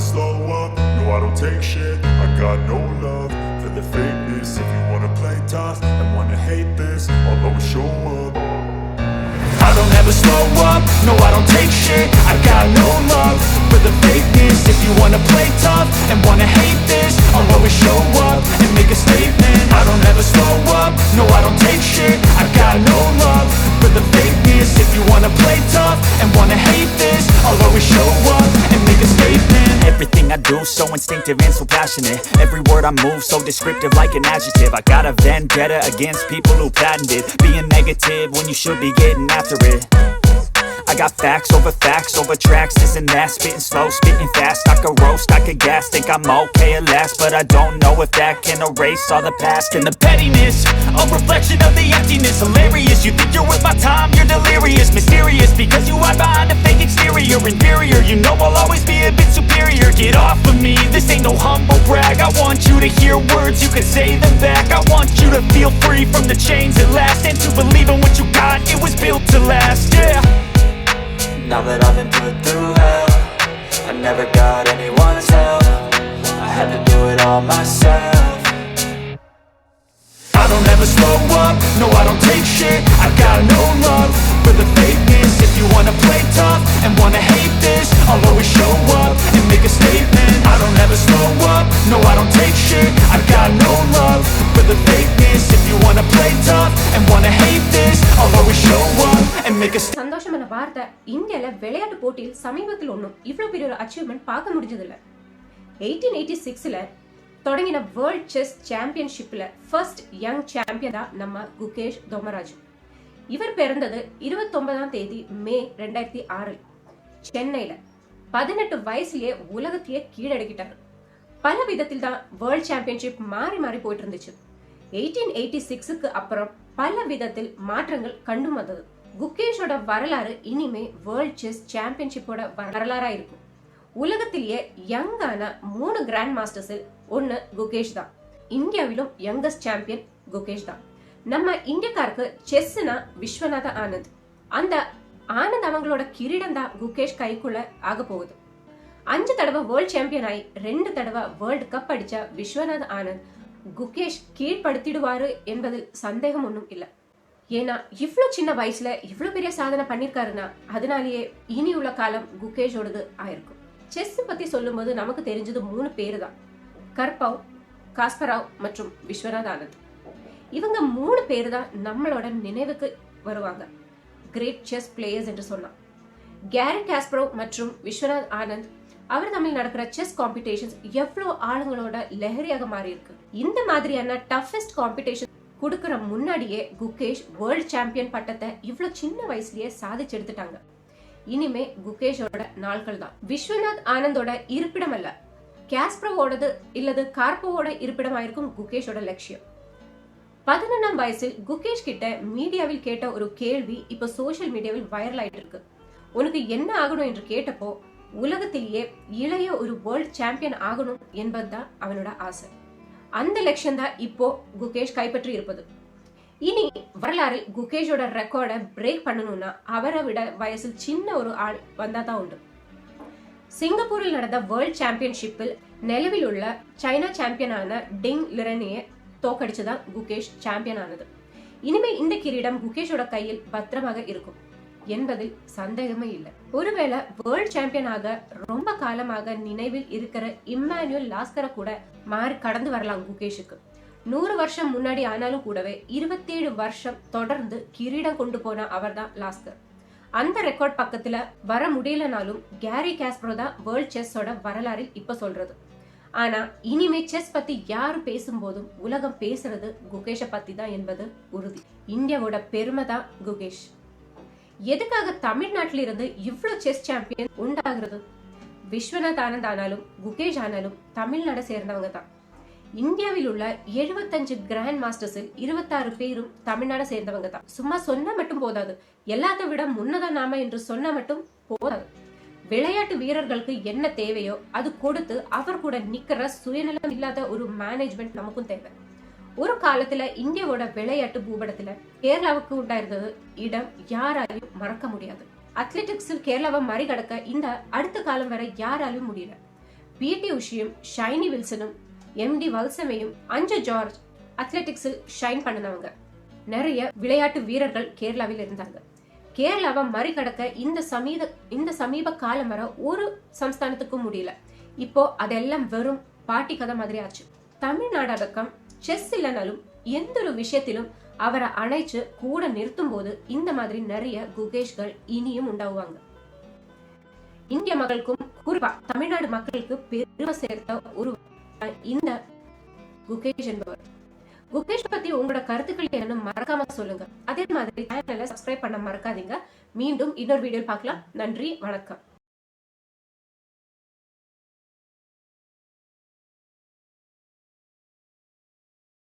never slow up, no I don't take shit. I got no love for the fakeness. If you wanna play tough and wanna hate this, I'll always show up. I don't ever slow up, no I don't take shit. I got no love for the fakeness. If you wanna play tough and wanna hate this, I'll always show up and make a statement. I don't ever slow up, no I don't take shit. I got no love for the fakeness. If you wanna play tough and wanna hate this, I'll always show up and make a statement. Everything I do so instinctive and so passionate. Every word I move so descriptive like an adjective. I got a vendetta against people who patented being negative when you should be getting after it. I got facts over tracks, this and that. Spitting slow, spitting fast. I could roast, I could gas. Think I'm okay at last, but I don't know if that can erase all the past. And the pettiness, a reflection of the emptiness. Hilarious, you think you're worth my time, you're delirious. Mysterious, because you hide behind a fake exterior. Inferior, you know I'll always be a bit superior. Get off of me, this ain't no humble brag. I want you to hear words, you can say them back. I want you to feel free from the chains at last, and to believe in what you got, it was built to last, yeah. Now that I've been put through hell, I never got anyone's help. I had to do it all myself. I don't ever slow up, no I don't take shit. I got no love for the fakeness. If you wanna play tough and wanna hate this, I'll always show up and make a statement. I don't ever slow up, no I don't take shit. I got no love for the fakeness. If you wanna play tough and wanna hate this, I'll always show up and make a சந்தோஷமான வார்த்தை, இந்தியால விளையாட்டு போட்டியில் சமீபத்தில் ஒன்றும் இவ்வளவு பெரிய ஒரு அச்சீவ்மெண்ட் பார்க்க முடிஞ்சதில்லை. 1886ல தொடங்கின வேர்ல்ட் செஸ் சாம்பியன்ஷிப்ல ஃபர்ஸ்ட் யங் சாம்பியன் தான் நம்ம குகேஷ் தோமராஜ். இவர் பிறந்தது 29ஆம் தேதி மே 2006 சென்னையில. 18 வயசுலயே உலகத்தையே கீழடக்கிட்டாரு. பல விதத்தில் தான் வேர்ல்ட் சாம்பியன்ஷிப் மாறி மாறி போயிட்டு இருந்துச்சு. 1886க்கு அப்புறம் பல விதத்தில் மாற்றங்கள் கண்டு வந்தது. குகேஷோட வரலாறு இனிமே வேர்ல்ட் செஸ் சாம்பியன்ஷிப்போட வரலாறா இருக்கும். உலகத்திலேயே யங்கான 3 கிராண்ட் மாஸ்டர்ஸில் ஒன்னு குகேஷ் தான். இந்தியாவிலும் யங்கஸ்ட் சாம்பியன் குகேஷ் தான். நம்ம இந்தியக்காருக்கு செஸ்னா விஸ்வநாத ஆனந்த். அந்த ஆனந்த் அவங்களோட கிரீடம் தான் குகேஷ் கைக்குள்ள ஆக போகுது. 5 தடவை வேர்ல்ட் சாம்பியன் ஆகி 2 தடவை வேர்ல்ட் கப் அடிச்ச விஸ்வநாத ஆனந்த் குகேஷ் கீழ்படுத்திடுவாரு என்பதில் சந்தேகம் ஒன்றும் இல்லை. ஏன்னா இவ்வளவு சின்ன வயசுல இவ்வளவு பெரிய சாதனை பண்ணிருக்காருன்னா அதனாலேயே இனி உள்ள காலம் குகேஷோடது ஆயிருக்கும். செஸ் பத்தி சொல்லும் போது நமக்கு தெரிஞ்சது 3 பேரு தான், கர்பவ், காஸ்பராவ் மற்றும் விஸ்வநாத் ஆனந்த். இவங்க 3 பேரு தான் நம்மளோட நினைவுக்கு வருவாங்க கிரேட் செஸ் பிளேயர்ஸ் என்று சொன்னா. கேரி காஸ்பரோவ் மற்றும் விஸ்வநாத் ஆனந்த் அவர் தமிழ் நடக்கிற செஸ் காம்படிஷன்ஸ் எவ்வளவு ஆளுங்களோட லெஹரியாக மாறி இருக்கு. இந்த மாதிரியான டஃபஸ்ட் காம்படிஷன் கொடுக்கற முன்னாடியே குகேஷ் வேர்ல்ட் சாம்பியன் பட்டத்தை இவ்வளவு சின்ன வயசுலயே சாதிச்சு எடுத்துட்டாங்க. இனிமே குகேஷோட நாட்கள் தான். விஸ்வநாத் ஆனந்தோட இருப்பிடம் அல்ல, காஸ்பரோவோடது இல்லது கார்போவோட இருப்பிடம் ஆயிருக்கும் குகேஷோட லட்சியம். 11ஆம் வயசில் குகேஷ் கிட்ட மீடியாவில் கேட்ட ஒரு கேள்வி இப்ப சோசியல் மீடியாவில் வைரல் ஆயிட்டு இருக்கு. உனக்கு என்ன ஆகணும் என்று கேட்டப்போ உலகத்திலேயே இளைய ஒரு வேர்ல்ட் சாம்பியன் ஆகணும் என்பதுதான் அவனோட ஆசை. அந்த லட்சியம் தான் இப்போ குகேஷ் கைப்பற்றி இருப்பது. இனி வரலாறில் குகேஷோட ரெக்கார்டை பிரேக் பண்ணணும்னா அவரை விட வயசில் சின்ன ஒரு ஆள் வந்தாதான் உண்டு. சிங்கப்பூரில் நடந்த வேர்ல்ட் சாம்பியன்ஷிப்பில் நிலவில் உள்ள சைனா சாம்பியனான டிங் லிரனியை தோக்கடிச்சுதான் குகேஷ் சாம்பியன் ஆனது. இனிமே இந்த கிரீடம் குகேஷோட கையில் பத்திரமாக இருக்கும் என்பதில் சந்தேகமே இல்லை. ஒருவேளை வேர்ல்ட் சாம்பியனாக ரொம்ப காலமாக நினைவில் இருக்கிற இம்மானுவேல் லாஸ்கரை கூட மாறி கடந்து வரலாம் குகேஷுக்கு. 100 வருஷம் முன்னாடி ஆனாலும் கூடவே 27 வருஷம் தொடர்ந்து கிரீடம் கொண்டு போன அவர் தான் லாஸ்கர். அந்த ரெக்கார்ட் பக்கத்துல வர முடியலனாலும் கேரி காஸ்பரோ தான் வேர்ல்ட் செஸ்ஸோட வரலாறில் இப்ப சொல்றது. ஆனா இனிமே செஸ் பத்தி யாரு பேசும்போதும் உலகம் பேசுறது குகேஷ பத்தி தான் என்பது உறுதி. இந்தியாவோட பெருமை தான் குகேஷ். எதுக்காக தமிழ்நாட்டில இருந்து இவ்வளவு செஸ் சாம்பியன் உண்டாகிறது? விஸ்வநாத் ஆனந்த் ஆனாலும் குகேஷ் ஆனாலும் தமிழ்நாடு சேர்ந்தவங்க தான். இந்தியாவில் உள்ள 75 கிராண்ட் மாஸ்டர்ஸில் 26 பேரும் தமிழ்நாடு சேர்ந்தவங்க தான். சும்மா சொன்னா மட்டும் போதாது, எல்லாத்த விட முன்னதான் நாம என்று சொன்னா மட்டும் போதாது. விளையாட்டு வீரர்களுக்கு என்ன தேவையோ அது கொடுத்து அவர் கூட நிக்கிற சுயநலம் இல்லாத ஒரு மேனேஜ்மெண்ட் நமக்கும் தேவை. ஒரு காலத்துல இந்தியாவோட விளையாட்டு பூபடத்துல கேரளாவுக்கு உண்டாயிருந்தது இடம் யாராலையும் மறக்க முடியாது. அத்லெட்டிக்ஸில் கேரளாவை மறிகடக்க இந்த அடுத்த காலம் வரை யாராலும் முடியல. பிடி உஷியும் ஷைனி வில்சனும் எம்டி வல்சமையும் அஞ்சு ஜார்ஜ் அத்லெட்டிக்ஸில் ஷைன் பண்ணினவங்க. நிறைய விளையாட்டு வீரர்கள் கேரளாவில் இருந்தாங்க. கேரளாவை மறிகடக்க இந்த சமீப காலம் வர ஒரு சம்ஸ்தானத்துக்கும் முடியல. இப்போ அதெல்லாம் வெறும் பாட்டி கதை மாதிரி ஆச்சு. தமிழ்நாடு அடக்கம் செஸ் இல்லைனாலும் எந்த ஒரு விஷயத்திலும் அவரை அணைச்சு கூட நிறுத்தும் போது இந்த மாதிரி நிறைய குகேஷ்கள் இனியும் உண்டாகுவாங்க. இந்திய மக்களுக்கும் குறிப்பா தமிழ்நாடு மக்களுக்கு பெருமை சேர்த்த ஒரு இந்த குகேஷ் என்பவர். குகேஷ் பத்தி உங்களோட கருத்துக்கள் என்ன மறக்காம சொல்லுங்க. அதே மாதிரி சேனலை சப்ஸ்கிரைப் பண்ண மறக்காதீங்க. மீண்டும் இன்னொரு வீடியோ பார்க்கலாம். நன்றி, வணக்கம்.